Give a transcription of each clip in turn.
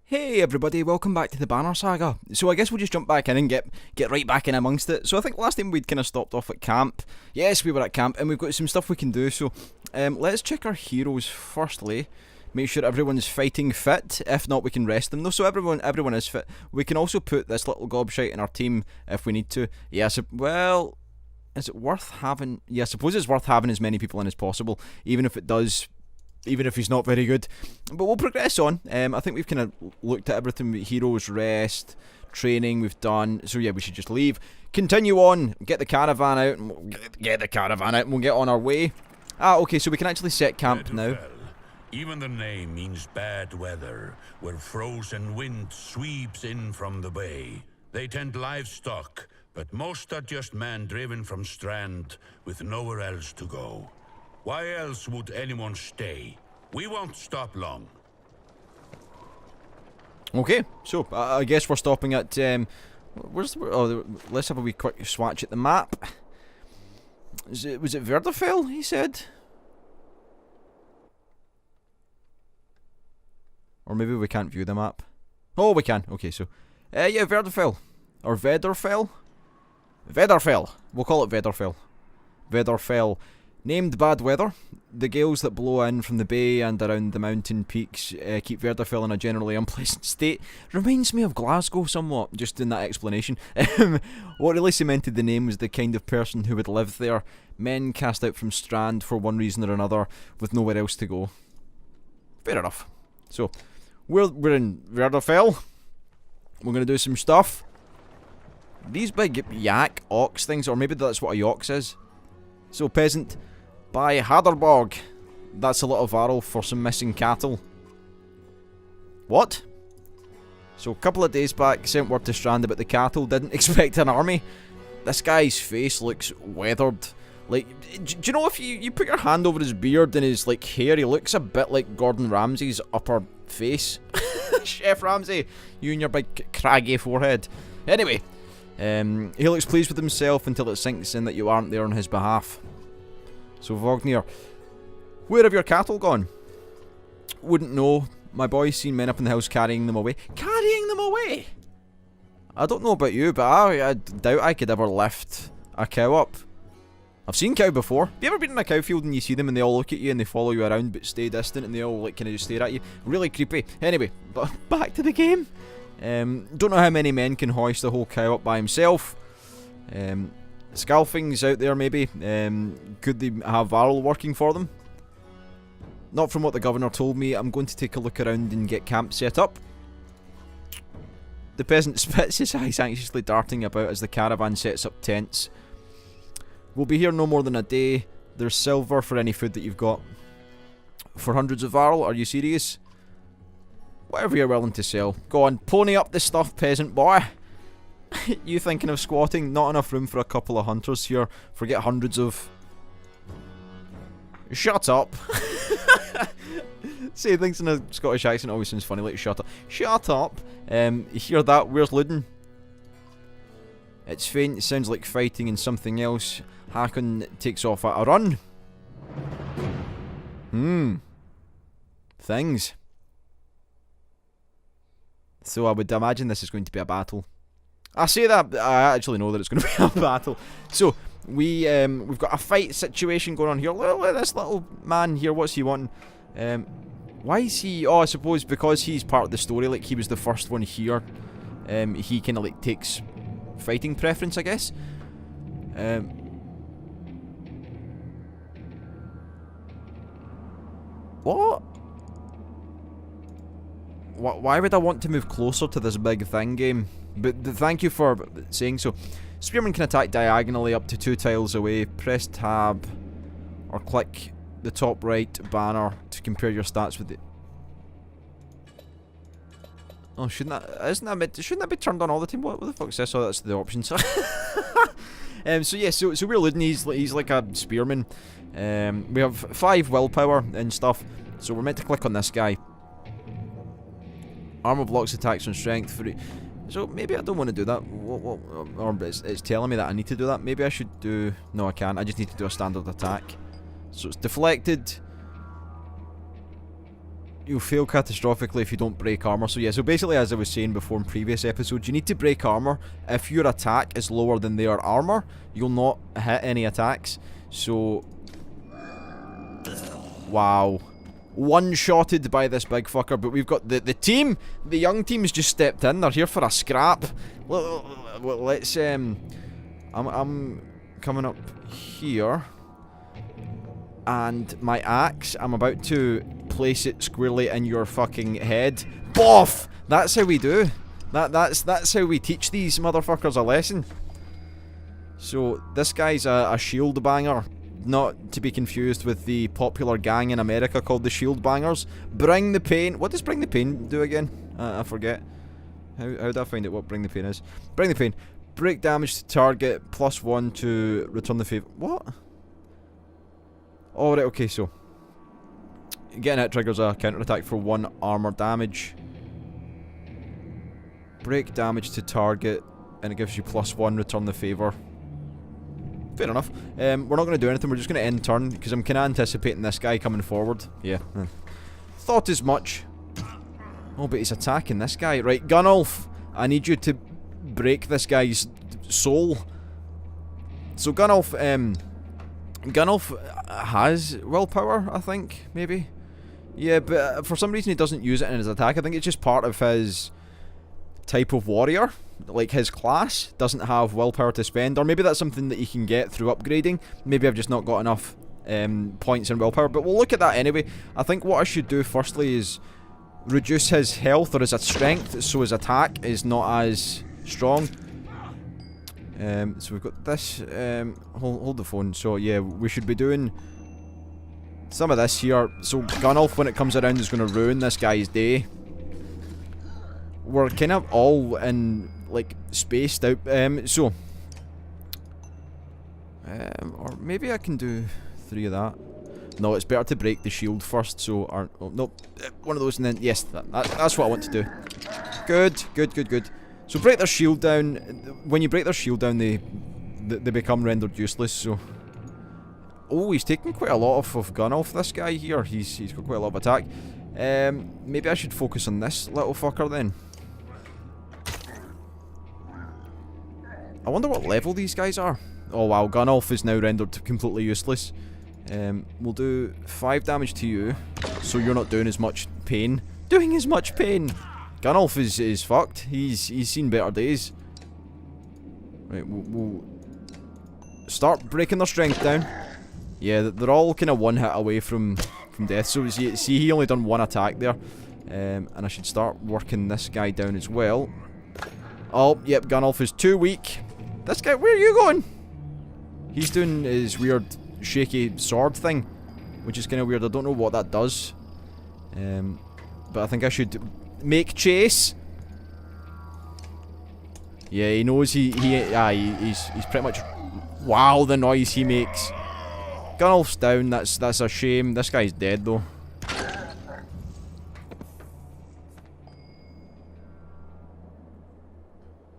Hey everybody, welcome back to the Banner Saga. So I guess we'll just jump back in and get right back in amongst it. So I think last time we'd kind of stopped off at camp. Yes, we were at camp and we've got some stuff we can do. So let's check our heroes firstly. Make sure everyone's fighting fit. If not, we can rest them though. So everyone is fit. We can also put this little gobshite in our team if we need to. Yeah, so, well, is it worth having? Yeah, I suppose it's worth having as many people in as possible, even if he's not very good. But we'll progress on. I think we've kind of looked at everything. Heroes, rest, training we've done. So yeah, we should just leave. Continue on. Get the caravan out. And we'll get on our way. Ah, okay, so we can actually set camp now. Even the name means bad weather, where frozen wind sweeps in from the bay. They tend livestock, but most are just men driven from Strand with nowhere else to go. Why else would anyone stay? We won't stop long. Okay, so I guess we're stopping at let's have a wee quick swatch at the map. Was it Verderfell, he said? Or maybe we can't view the map. Oh, we can. Okay, so yeah, Verderfell or Vederfell. Vederfell. We'll call it Vederfell. Vederfell. Named bad weather. The gales that blow in from the bay and around the mountain peaks keep Verderfell in a generally unpleasant state. Reminds me of Glasgow somewhat, just in that explanation. What really cemented the name was the kind of person who would live there. Men cast out from Strand for one reason or another, with nowhere else to go. Fair enough. So, we're in Verderfell. We're going to do some stuff. These big yak ox things, or maybe that's what a yox is. So, peasant, buy Haderborg. That's a little varl for some missing cattle. What? So, a couple of days back, sent word to Strand about the cattle. Didn't expect an army. This guy's face looks weathered. Like, do you know if you put your hand over his beard and his like hair, he looks a bit like Gordon Ramsay's upper face. Chef Ramsay, you and your big craggy forehead. Anyway, he looks pleased with himself until it sinks in that you aren't there on his behalf. So Vognir, where have your cattle gone? Wouldn't know. My boy's seen men up in the house carrying them away. Carrying them away? I don't know about you, but I doubt I could ever lift a cow up. I've seen cow before. Have you ever been in a cow field and you see them and they all look at you and they follow you around but stay distant and they all like kind of just stare at you? Really creepy. Anyway, but back to the game. Don't know how many men can hoist a whole cow up by himself. Scalfing's out there maybe. Could they have Varl working for them? Not from what the governor told me. I'm going to take a look around and get camp set up. The peasant spits his eyes anxiously darting about as the caravan sets up tents. We'll be here no more than a day. There's silver for any food that you've got. For hundreds of Varl, are you serious? Whatever you're willing to sell. Go on, pony up the stuff, peasant boy. You thinking of squatting? Not enough room for a couple of hunters here. Forget hundreds of... Shut up. Say things in a Scottish accent always sounds funny, like shut up. Shut up. Hear that? Where's Luden? It's faint, it sounds like fighting and something else. Hakon takes off at a run. Things. So I would imagine this is going to be a battle. I say that, I actually know that it's going to be a battle. So, we've got a fight situation going on here. Look at this little man here, what's he wanting? Why is he... Oh, I suppose because he's part of the story, like he was the first one here. He kind of like takes fighting preference, I guess. What? Why would I want to move closer to this big thing, game? But thank you for saying so. Spearmen can attack diagonally up to 2 tiles away. Press tab or click the top right banner to compare your stats with the... Oh, shouldn't that be turned on all the time? What the fuck's this? Oh, that's the options. So yeah, so we're Luden. He's like a spearman. We have 5 willpower and stuff, so we're meant to click on this guy. Armor blocks attacks on strength 3. So maybe I don't want to do that. Or it's telling me that I need to do that. Maybe I should do... No, I can't. I just need to do a standard attack. So it's deflected. you'll fail catastrophically if you don't break armor. So yeah, so basically, as I was saying before in previous episodes, you need to break armor. If your attack is lower than their armor, you'll not hit any attacks. So, wow, one-shotted by this big fucker. But we've got the team, the young team's just stepped in. They're here for a scrap. Let's I'm coming up here, and my axe, I'm about to place it squarely in your fucking head. Boff! That's how we do. That's how we teach these motherfuckers a lesson. So this guy's a shield banger, not to be confused with the popular gang in America called the Shield Bangers. Bring the pain. What does bring the pain do again? I forget. How do I find out what bring the pain is? Bring the pain. Break damage to target, +1 to return the favor. What? Oh, right, okay, so getting hit triggers a counterattack for 1 armor damage. Break damage to target, and it gives you +1, return the favour. Fair enough. We're not going to do anything, we're just going to end turn, because I'm kind of anticipating this guy coming forward. Yeah. Thought as much. Oh, but he's attacking this guy. Right, Gunnulf, I need you to break this guy's soul. So Gunnulf has willpower, I think, maybe. Yeah, but for some reason he doesn't use it in his attack. I think it's just part of his type of warrior. Like, his class doesn't have willpower to spend, or maybe that's something that you can get through upgrading. Maybe I've just not got enough points in willpower, but we'll look at that anyway. I think what I should do firstly is reduce his health or his strength, so his attack is not as strong. So we've got this. Hold the phone. So yeah, we should be doing some of this here. So Gunnulf, when it comes around, is going to ruin this guy's day. We're kind of all in, like, spaced out. Or maybe I can do 3 of that. No, it's better to break the shield first. So, no, one of those, and then yes, that's what I want to do. Good. So break their shield down. When you break their shield down, they become rendered useless. So, oh, he's taking quite a lot of Gunnulf. This guy here, he's got quite a lot of attack. Maybe I should focus on this little fucker then. I wonder what level these guys are. Oh wow, Gunnulf is now rendered completely useless. We'll do 5 damage to you, so you're not doing as much pain. Gunnulf is fucked. He's seen better days. Right, we'll start breaking their strength down. Yeah, they're all kind of 1 hit away from death. So see, he only done 1 attack there. And I should start working this guy down as well. Oh, yep, Gunnulf is too weak. This guy, where are you going? He's doing his weird shaky sword thing, which is kind of weird. I don't know what that does. But I think I should make chase. Yeah, he knows he's pretty much. Wow, the noise he makes. Gunnulf's down. That's a shame. This guy's dead though.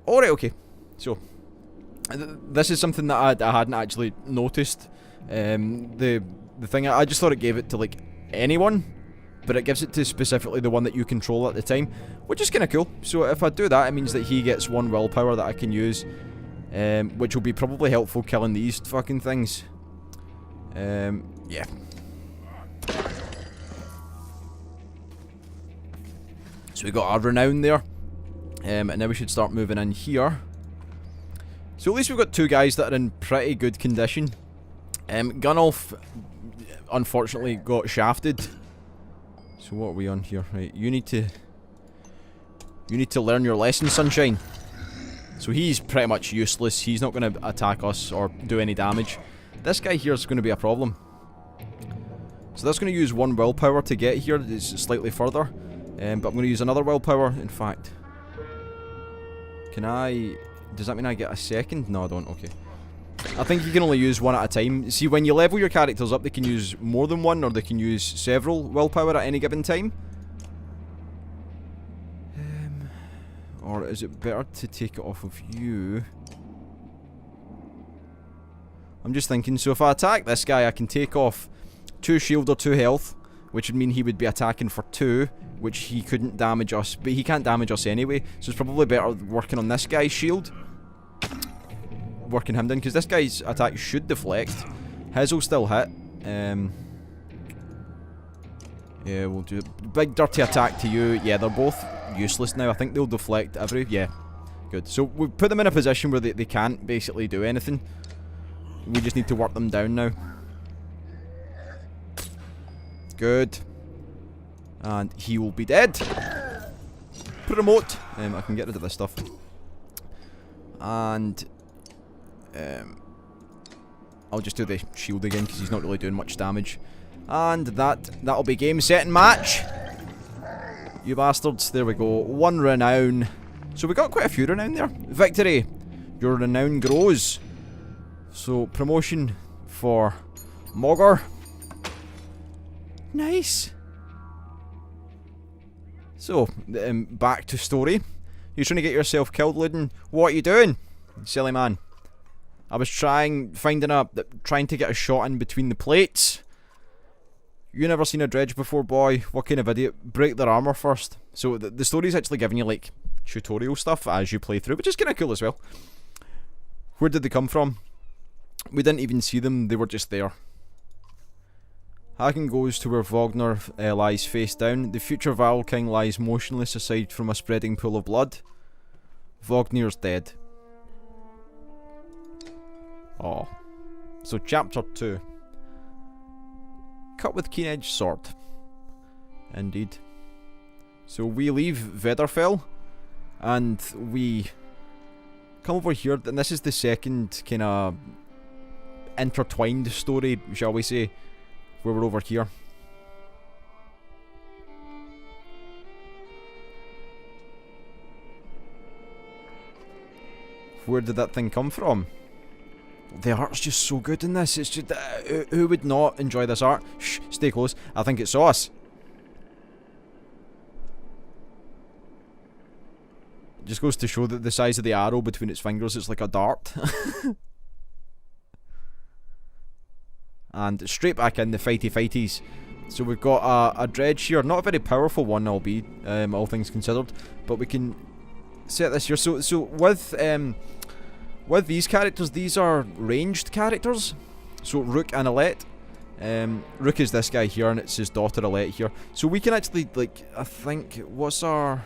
Alright, okay. So this is something that I hadn't actually noticed. The thing, I just thought it gave it to like anyone, but it gives it to specifically the one that you control at the time, which is kind of cool. So if I do that, it means that he gets 1 willpower that I can use, which will be probably helpful killing these fucking things. Yeah. So we got our renown there, and now we should start moving in here. So at least we've got 2 guys that are in pretty good condition. Gunnulf unfortunately got shafted. So what are we on here? Right, you need to learn your lesson, sunshine. So he's pretty much useless. He's not going to attack us or do any damage. This guy here is going to be a problem. So that's going to use 1 willpower to get here. It's slightly further. But I'm going to use another willpower. In fact, can I... Does that mean I get a second? No, I don't. Okay. I think you can only use 1 at a time. See, when you level your characters up, they can use more than 1, or they can use several willpower at any given time. Or is it better to take it off of you? I'm just thinking, so if I attack this guy, I can take off 2 shield or 2 health, which would mean he would be attacking for 2, which he couldn't damage us, but he can't damage us anyway, so it's probably better working on this guy's shield. Working him down, because this guy's attack should deflect. His will still hit. Yeah, we'll do a big dirty attack to you. Yeah, they're both useless now. I think they'll deflect every... Yeah, good. So we put them in a position where they can't basically do anything. We just need to work them down now. Good. And he will be dead. Promote. I can get rid of this stuff. And... I'll just do the shield again because he's not really doing much damage. And that'll be game, set, and match. You bastards. There we go. 1 renown. So we got quite a few renown there. Victory. Your renown grows. So promotion for Mogger. Nice. So, back to story. You're trying to get yourself killed, Luden. What are you doing? Silly man. I was trying to get a shot in between the plates. You never seen a dredge before, boy? What kind of idiot? Break their armor first. So the story's actually giving you like tutorial stuff as you play through, which is kind of cool as well. Where did they come from? We didn't even see them, they were just there. Hagen goes to where Wagner lies face down. The future Viking lies motionless aside from a spreading pool of blood. Wagnir's dead. Oh. So chapter 2. Cut with keen-edged sword. Indeed. So we leave Vederfell, and we come over here, and this is the second kind of intertwined story, shall we say, where we're over here. Where did that thing come from? The art's just so good in this. It's just who would not enjoy this art? Shh, stay close. I think it's sauce. Just goes to show that the size of the arrow between its fingers is like a dart. And straight back in the fighties. So we've got a dredge here, not a very powerful one, albeit, all things considered, but we can set this here. So with these characters, these are ranged characters. So Rook and Alette. Rook is this guy here, and it's his daughter Alette here. So we can actually, like, I think, what's our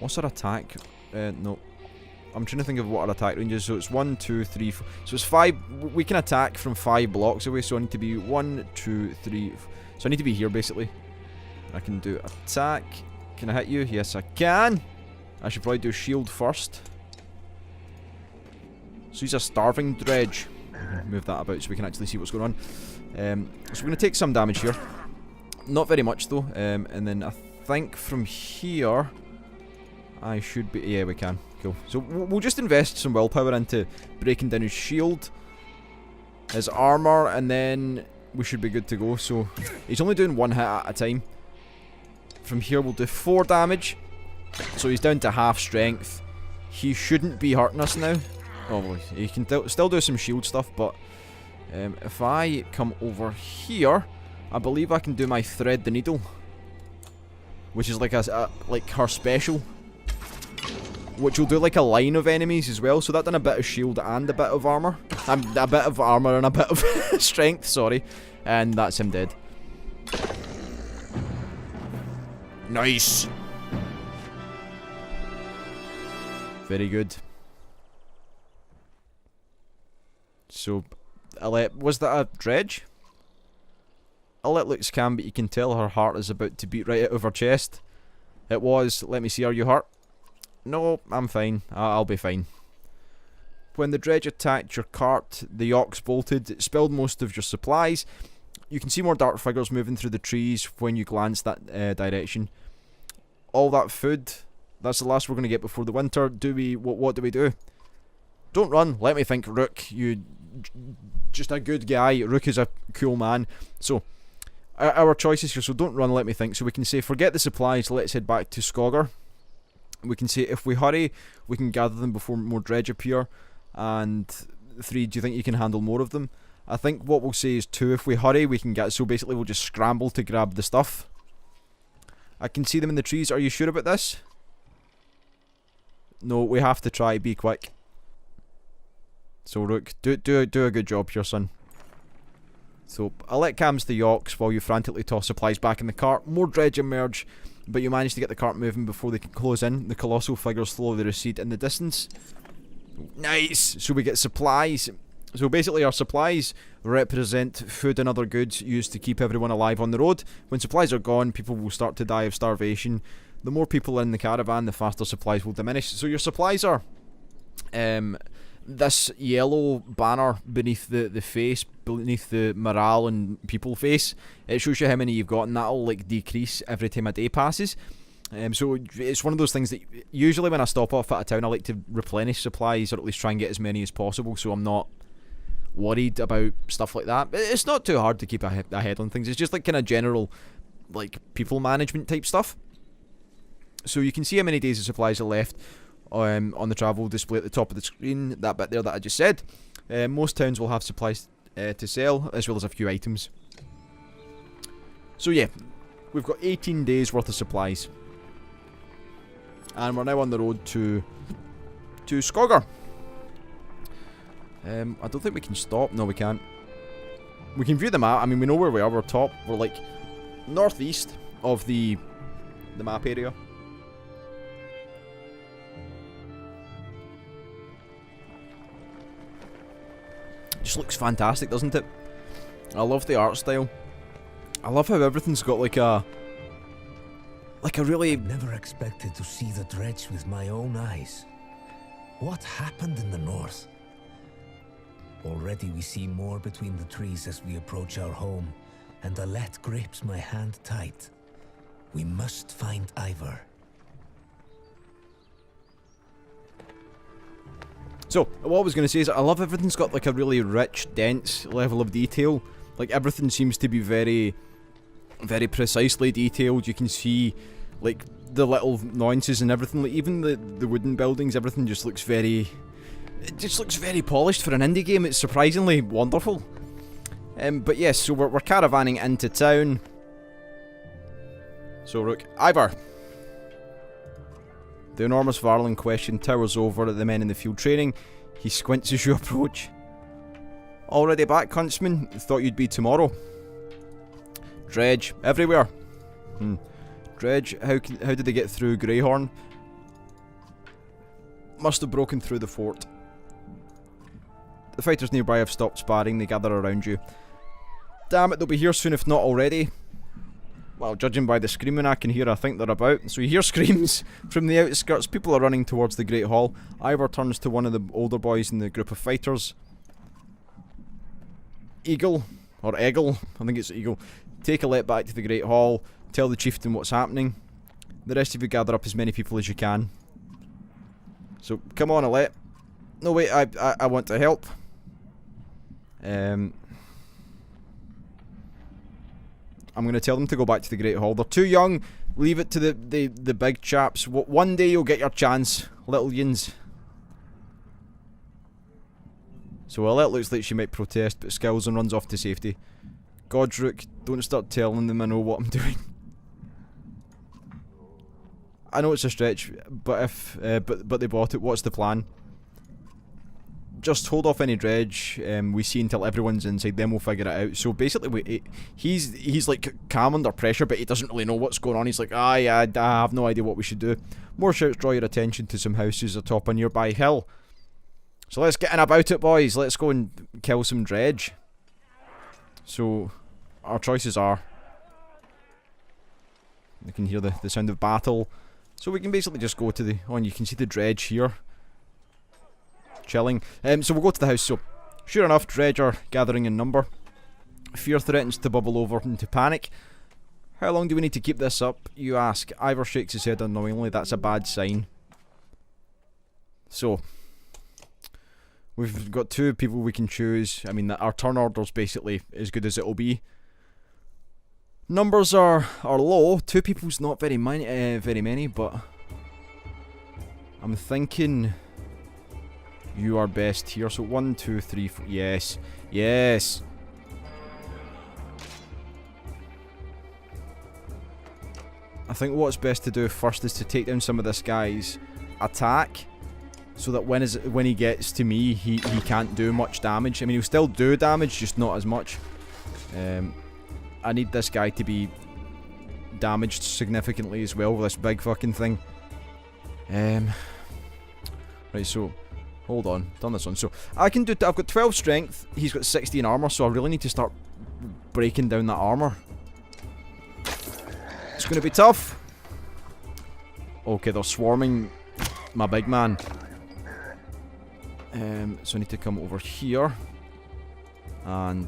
attack? No. I'm trying to think of what our attack range is. So it's 1, 2, 3, 4. So it's 5. We can attack from 5 blocks away. So I need to be 1, 2, 3. So I need to be here basically. I can do attack. Can I hit you? Yes, I can. I should probably do shield first. So he's a starving dredge. Move that about so we can actually see what's going on. So we're going to take some damage here. Not very much though. And then I think from here I should be... Yeah, we can. Cool. So we'll just invest some willpower into breaking down his shield, his armor, and then we should be good to go. So he's only doing 1 hit at a time. From here we'll do 4 damage. So he's down to half strength. He shouldn't be hurting us now. Oh, well, he can still do some shield stuff, but if I come over here, I believe I can do my thread the needle, which is like like her special, which will do like a line of enemies as well. So that done a bit of shield and a bit of armor, a bit of armor and a bit of strength. Sorry, and that's him dead. Nice. Very good. So, Alette, was that a dredge? Alette looks calm, but you can tell her heart is about to beat right out of her chest. It was. Let me see, are you hurt? No, I'm fine. I'll be fine. When the dredge attacked your cart, the ox bolted. It spilled most of your supplies. You can see more dark figures moving through the trees when you glance that direction. All that food, that's the last we're going to get before the winter. What do we do? Don't run. Let me think, Rook. You just a good guy. Rook is a cool man. So, our choices here. So don't run, let me think. So we can say, forget the supplies, let's head back to Skogger. We can say, if we hurry, we can gather them before more dredge appear. And 3, do you think you can handle more of them? I think what we'll say is 2. If we hurry, we can get... So basically, we'll just scramble to grab the stuff. I can see them in the trees. Are you sure about this? No, we have to try. Be quick. So, Rook, do a good job here, son. So, I'll let Cams the Yoks while you frantically toss supplies back in the cart. More dredge emerge, but you manage to get the cart moving before they can close in. The colossal figures slowly recede in the distance. Nice! So we get supplies. So basically our supplies represent food and other goods used to keep everyone alive on the road. When supplies are gone, people will start to die of starvation. The more people in the caravan, the faster supplies will diminish. So your supplies are this yellow banner beneath the face, beneath the morale and people face. It shows you how many you've got, and that'll like decrease every time a day passes. So it's one of those things that usually when I stop off at a town, I like to replenish supplies, or at least try and get as many as possible, so I'm not worried about stuff like that. It's not too hard to keep ahead on things. It's just like kind of general like people management type stuff. So you can see how many days of supplies are left on the travel display at the top of the screen, that bit there that I just said. Most towns will have supplies to sell, as well as a few items. So yeah, we've got 18 days worth of supplies. And we're now on the road to Skogger. I don't think we can stop. No, we can't. We can view the map. I mean, we know where we are. We're top. We're like northeast of the map area. Just looks fantastic, doesn't it? I love the art style. I love how everything's got like a really... Never expected to see the dredge with my own eyes. What happened in the north? Already we see more between the trees as we approach our home, and Alette grips my hand tight. We must find Ivar. So, what I was going to say is I love everything's got like a really rich, dense level of detail. Like everything seems to be very, very precisely detailed. You can see like the little nuances and everything. Like even the wooden buildings, everything just looks very... It just looks very polished for an indie game. It's surprisingly wonderful. But yes, so we're caravanning into town. So Rook, Ivar. The enormous Varl question towers over at the men in the field training. He squints as you approach. Already back, Huntsman? Thought you'd be tomorrow. Dredge, everywhere. Dredge, how did they get through Greyhorn? Must have broken through the fort. The fighters nearby have stopped sparring, they gather around you. Damn it, they'll be here soon if not already. Well, judging by the screaming I can hear, I think they're about. So you hear screams from the outskirts. People are running towards the Great Hall. Ivar turns to one of the older boys in the group of fighters. Eagle, or Eagle, I think it's Eagle. Take Alette back to the Great Hall. Tell the chieftain what's happening. The rest of you gather up as many people as you can. So, come on, Alette. No, wait, I want to help. I'm going to tell them to go back to the Great Hall. They're too young. Leave it to the big chaps. One day you'll get your chance, little yins. So Alette looks like she might protest, but skills and runs off to safety. Godric, don't start telling them I know what I'm doing. I know it's a stretch, but but they bought it. What's the plan? Just hold off any dredge. We see until everyone's inside, then we'll figure it out. So basically, he's like calm under pressure, but he doesn't really know what's going on. He's like, yeah, I have no idea what we should do. More shouts draw your attention to some houses atop a nearby hill. So let's get in about it, boys. Let's go and kill some dredge. So our choices are... You can hear the sound of battle. So we can basically just go to the... Oh, and you can see the dredge here. Chilling. So we'll go to the house. So, sure enough, dredge are gathering in number. Fear threatens to bubble over into panic. How long do we need to keep this up, you ask? Ivar shakes his head unknowingly. That's a bad sign. So, we've got two people we can choose. I mean, our turn order's basically as good as it'll be. Numbers are low. Two people's not very many, but I'm thinking... You are best here. So 1, 2, 3, 4. Yes. Yes. I think what's best to do first is to take down some of this guy's attack, so that when he gets to me, he can't do much damage. I mean, he'll still do damage, just not as much. I need this guy to be damaged significantly as well with this big fucking thing. Right, so hold on, turn this on. So I can do. I've got 12 strength. He's got 16 armor, so I really need to start breaking down that armor. It's gonna be tough. Okay, they're swarming my big man. So I need to come over here and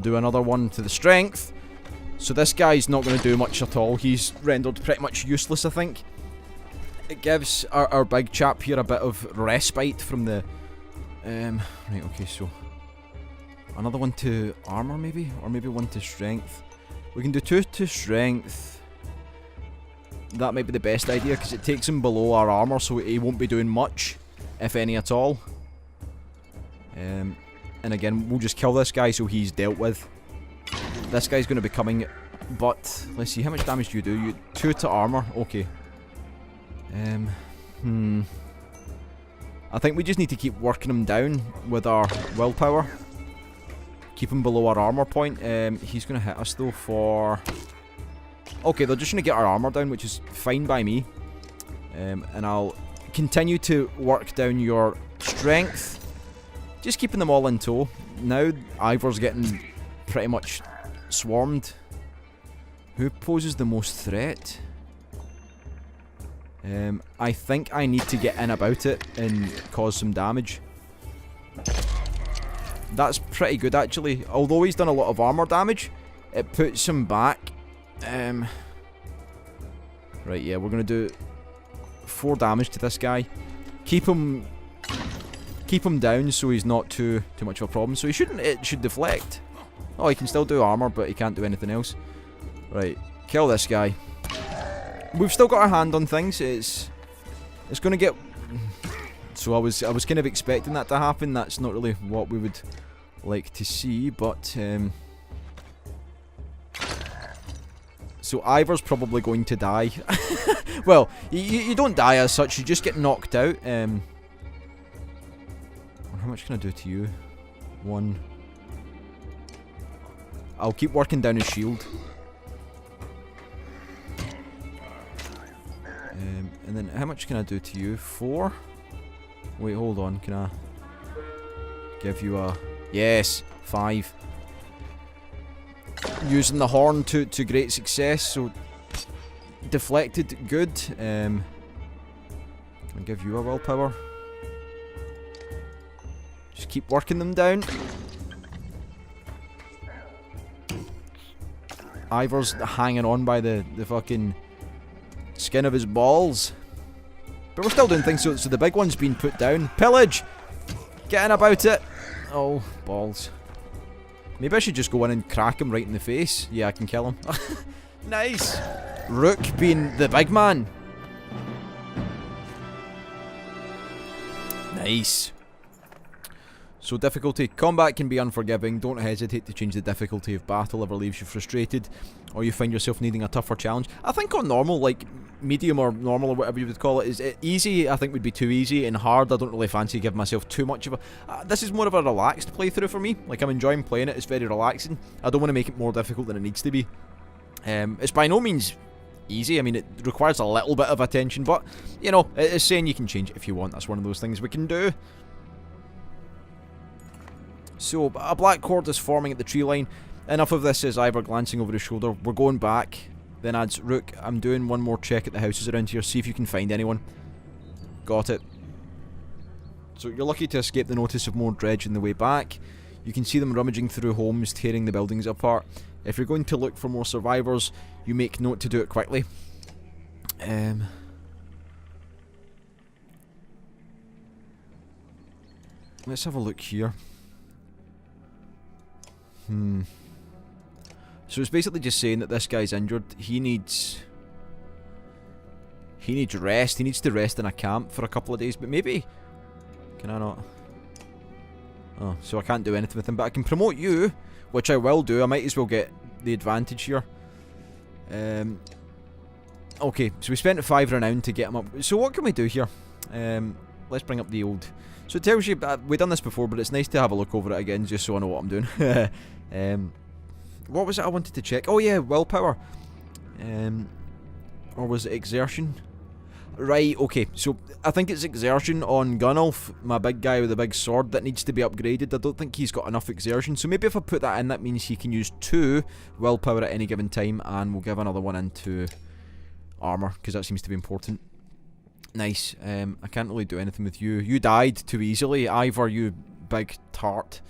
do another one to the strength. So this guy's not going to do much at all. He's rendered pretty much useless, I think. It gives our big chap here a bit of respite from the... right, okay, so... another one to armor, maybe? Or maybe one to strength. We can do 2 to strength. That might be the best idea, because it takes him below our armor, so he won't be doing much, if any at all. And again, we'll just kill this guy so he's dealt with. This guy's going to be coming, but let's see, how much damage do you do? 2 to armor, okay. I think we just need to keep working him down with our willpower. Keep him below our armor point. He's going to hit us though for... okay, they're just going to get our armor down, which is fine by me. And I'll continue to work down your strength. Just keeping them all in tow. Now Ivor's getting pretty much swarmed. Who poses the most threat? I think I need to get in about it and cause some damage. That's pretty good actually. Although he's done a lot of armor damage, it puts him back. Right, yeah, we're gonna do 4 damage to this guy. Keep him down so he's not too much of a problem. So he shouldn't. It should deflect. Oh, he can still do armor, but he can't do anything else. Right, kill this guy. We've still got our hand on things. It's gonna get. So I was kind of expecting that to happen. That's not really what we would like to see, but so Ivor's probably going to die. Well, you don't die as such. You just get knocked out. How much can I do to you? 1. I'll keep working down his shield. And then how much can I do to you? 4? Wait, hold on. Can I give you a... yes, 5. Using the horn to great success, so deflected, good. Can I give you a willpower? Just keep working them down. Ivor's hanging on by the fucking skin of his balls. But we're still doing things, so the big one's been put down. Pillage! Getting about it! Oh, balls. Maybe I should just go in and crack him right in the face. Yeah, I can kill him. Nice! Rook being the big man. Nice. So difficulty. Combat can be unforgiving. Don't hesitate to change the difficulty if battle ever leaves you frustrated or you find yourself needing a tougher challenge. I think on normal, like medium or normal or whatever you would call it, is easy I think would be too easy, and hard I don't really fancy giving myself too much of a... this is more of a relaxed playthrough for me. Like, I'm enjoying playing it. It's very relaxing. I don't want to make it more difficult than it needs to be. It's by no means easy. I mean, it requires a little bit of attention, but, you know, it's saying you can change it if you want. That's one of those things we can do. So, a black cord is forming at the tree line. Enough of this, says Ivor, glancing over his shoulder. We're going back. Then adds, Rook, I'm doing one more check at the houses around here. See if you can find anyone. Got it. So, you're lucky to escape the notice of more dredge on the way back. You can see them rummaging through homes, tearing the buildings apart. If you're going to look for more survivors, you make note to do it quickly. Let's have a look here. So it's basically just saying that this guy's injured. He needs rest. He needs to rest in a camp for a couple of days. But maybe Can I not? Oh, so I can't do anything with him, but I can promote you, which I will do. I might as well get the advantage here. Okay, so we spent 5 renown to get him up. So what can we do here? Let's bring up the old... So it tells you, we've done this before, but it's nice to have a look over it again, just so I know what I'm doing. What was it I wanted to check? Oh yeah, willpower. Or was it exertion? Right, okay, so I think it's exertion on Gunnulf, my big guy with the big sword, that needs to be upgraded. I don't think he's got enough exertion, so maybe if I put that in, that means he can use 2 willpower at any given time, and we'll give another one into armour, because that seems to be important. Nice. I can't really do anything with you. You died too easily, Ivor, you big tart.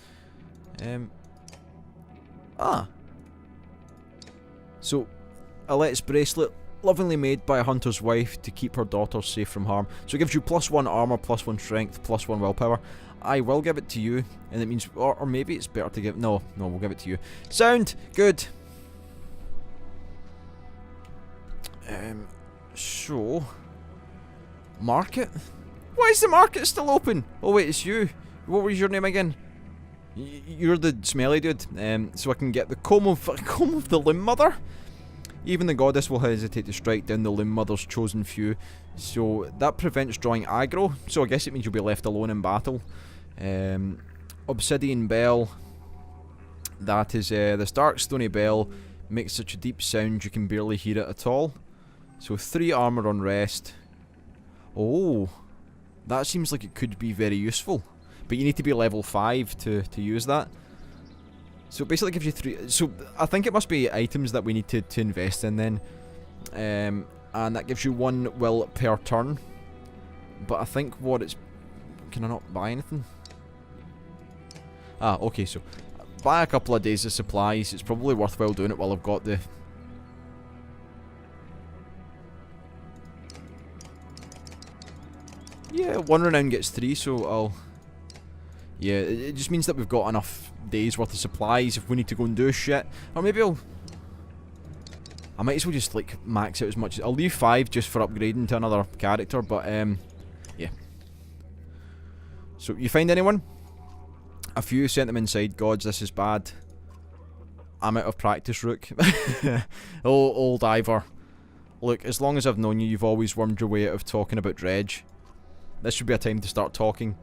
So, Alette's bracelet, lovingly made by a hunter's wife to keep her daughter safe from harm. So it gives you +1 armour, +1 strength, +1 willpower. I will give it to you, and it means, or maybe it's better to give, no, we'll give it to you. Sound, good. So, market? Why is the market still open? Oh wait, it's you. What was your name again? You're the smelly dude. So I can get the comb of the Limb Mother. Even the goddess will hesitate to strike down the Limb Mother's chosen few. So that prevents drawing aggro. So I guess it means you'll be left alone in battle. Obsidian Bell. That is this dark stony bell makes such a deep sound you can barely hear it at all. So 3 armour on rest. Oh, that seems like it could be very useful. But you need to be level 5 to use that. So it basically gives you 3... So I think it must be items that we need to invest in then. And that gives you 1 will per turn. But I think what it's... Can I not buy anything? Ah, okay, so... Buy a couple of days of supplies. It's probably worthwhile doing it while I've got the... Yeah, 1 renown gets 3, so I'll... Yeah, it just means that we've got enough days worth of supplies if we need to go and do shit. Or maybe I might as well just like max out as much. I'll leave 5 just for upgrading to another character, but yeah. So you find anyone? A few, sent them inside. Gods, this is bad. I'm out of practice, Rook. Oh, old Ivor. Look, as long as I've known you, you've always wormed your way out of talking about Dredge. This should be a time to start talking.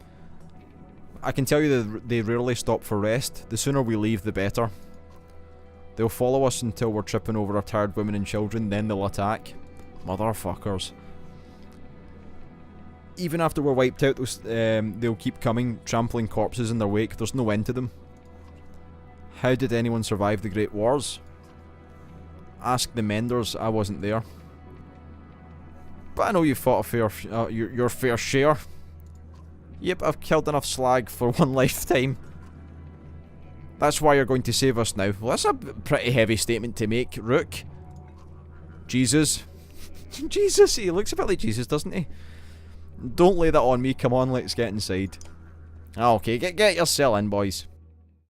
I can tell you that they rarely stop for rest. The sooner we leave, the better. They'll follow us until we're tripping over our tired women and children, then they'll attack. Motherfuckers. Even after we're wiped out, they'll keep coming, trampling corpses in their wake. There's no end to them. How did anyone survive the Great Wars? Ask the Menders, I wasn't there. But I know you fought a fair, your fair share. Yep, I've killed enough slag for 1 lifetime. That's why you're going to save us now. Well, that's a pretty heavy statement to make, Rook. Jesus. Jesus, he looks a bit like Jesus, doesn't he? Don't lay that on me, come on, let's get inside. Okay, get yourself in, boys.